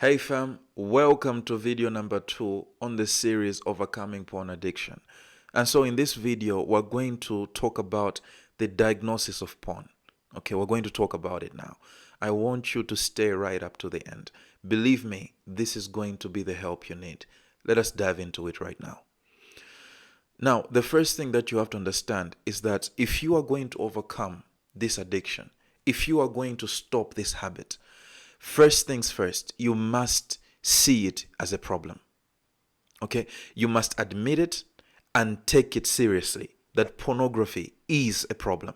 Hey fam, welcome to video number 2 on the series Overcoming Porn Addiction. And so in this video, we're going to talk about the diagnosis of porn. Okay, we're going to talk about it now. I want you to stay right up to the end. Believe me, this is going to be the help you need. Let us dive into it right now. Now, the first thing that you have to understand is that if you are going to overcome this addiction, if you are going to stop this habit, first things first, you must see it as a problem. Okay? You must admit it and take it seriously that pornography is a problem.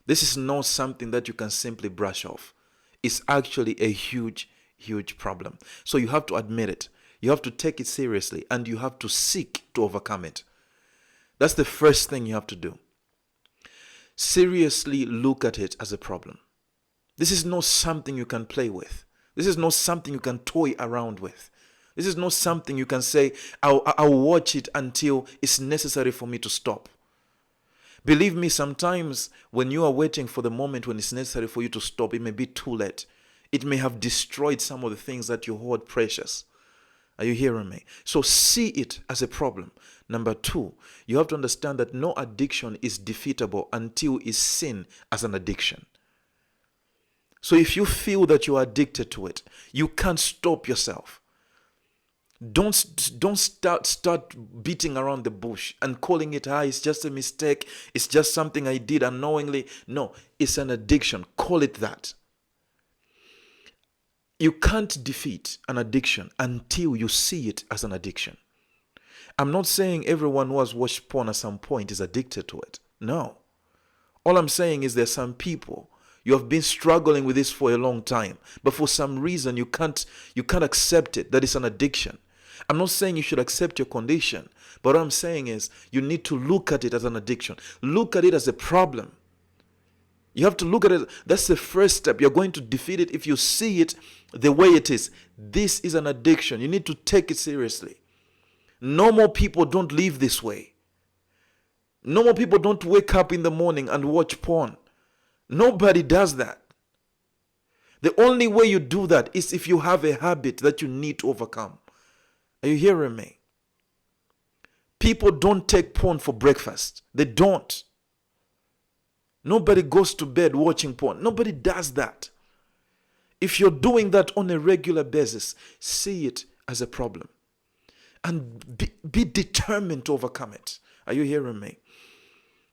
This is not something that you can simply brush off. It's actually a huge, huge problem. So you have to admit it. You have to take it seriously and you have to seek to overcome it. That's the first thing you have to do. Seriously look at it as a problem. This is not something you can play with. This is not something you can toy around with. This is not something you can say, I'll watch it until it's necessary for me to stop. Believe me, sometimes when you are waiting for the moment when it's necessary for you to stop, it may be too late. It may have destroyed some of the things that you hold precious. Are you hearing me? So see it as a problem. Number 2, you have to understand that no addiction is defeatable until it's seen as an addiction. So if you feel that you are addicted to it, you can't stop yourself. Don't start beating around the bush and calling it, it's just a mistake. It's just something I did unknowingly. No, it's an addiction. Call it that. You can't defeat an addiction until you see it as an addiction. I'm not saying everyone who has watched porn at some point is addicted to it. No. All I'm saying is there's some people, you have been struggling with this for a long time, but for some reason you can't accept it, that it's an addiction. I'm not saying you should accept your condition, but what I'm saying is you need to look at it as an addiction. Look at it as a problem. You have to look at it. That's the first step. You're going to defeat it if you see it the way it is. This is an addiction. You need to take it seriously. Normal people don't live this way. Normal people don't wake up in the morning and watch porn. Nobody does that. The only way you do that is if you have a habit that you need to overcome. Are you hearing me? People don't take porn for breakfast. They don't. Nobody goes to bed watching porn. Nobody does that. If you're doing that on a regular basis, see it as a problem. And be determined to overcome it. Are you hearing me?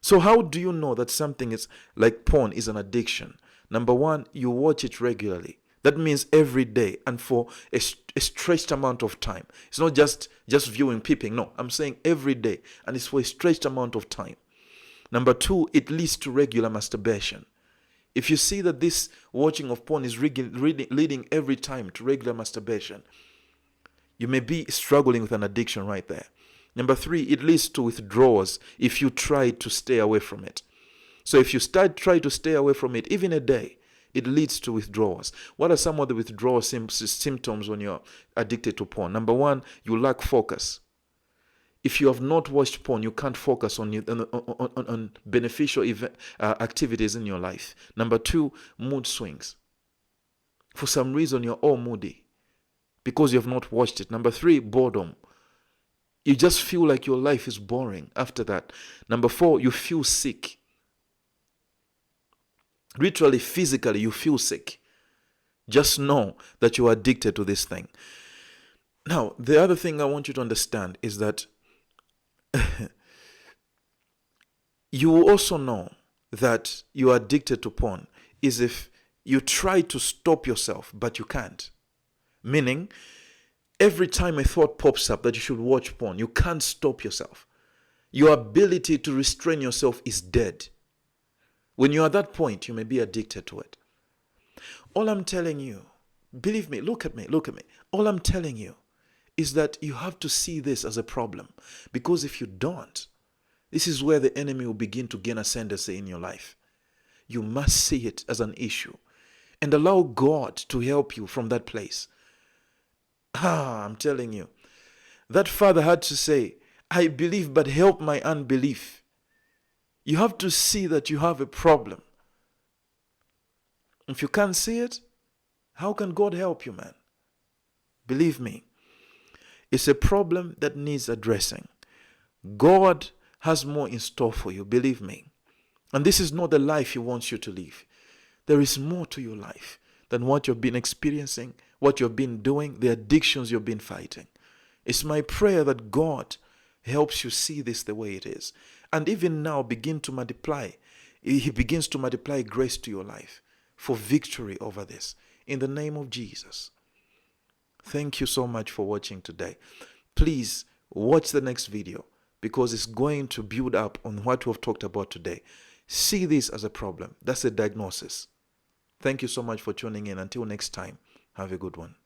So how do you know that something is like porn is an addiction? Number 1, you watch it regularly. That means every day and for a stretched amount of time. It's not just viewing, peeping. No, I'm saying every day and it's for a stretched amount of time. Number 2, it leads to regular masturbation. If you see that this watching of porn is leading every time to regular masturbation, you may be struggling with an addiction right there. Number 3, it leads to withdrawals if you try to stay away from it. So if you try to stay away from it, even a day, it leads to withdrawals. What are some of the withdrawal symptoms when you're addicted to porn? Number 1, you lack focus. If you have not watched porn, you can't focus on beneficial activities in your life. Number 2, mood swings. For some reason, you're all moody because you have not watched it. Number 3, boredom. You just feel like your life is boring after that. Number 4, you feel sick. Literally, physically, you feel sick. Just know that you are addicted to this thing. Now, the other thing I want you to understand is that you will also know that you are addicted to porn is if you try to stop yourself, but you can't. Meaning, every time a thought pops up that you should watch porn, you can't stop yourself. Your ability to restrain yourself is dead. When you're at that point, you may be addicted to it. All I'm telling you, believe me, look at me. All I'm telling you is that you have to see this as a problem. Because if you don't, this is where the enemy will begin to gain ascendancy in your life. You must see it as an issue and allow God to help you from that place. I'm telling you, that father had to say, I believe, but help my unbelief. You have to see that you have a problem. If you can't see it, how can God help you, man? believe me, it's a problem that needs addressing. God has more in store for you, believe me. And this is not the life He wants you to live. There is more to your life than what you've been experiencing, what you've been doing, the addictions you've been fighting. It's my prayer that God helps you see this the way it is. And even now, begin to multiply. He begins to multiply grace to your life for victory over this. In the name of Jesus. Thank you so much for watching today. Please watch the next video because it's going to build up on what we've talked about today. See this as a problem. That's a diagnosis. Thank you so much for tuning in. Until next time, have a good one.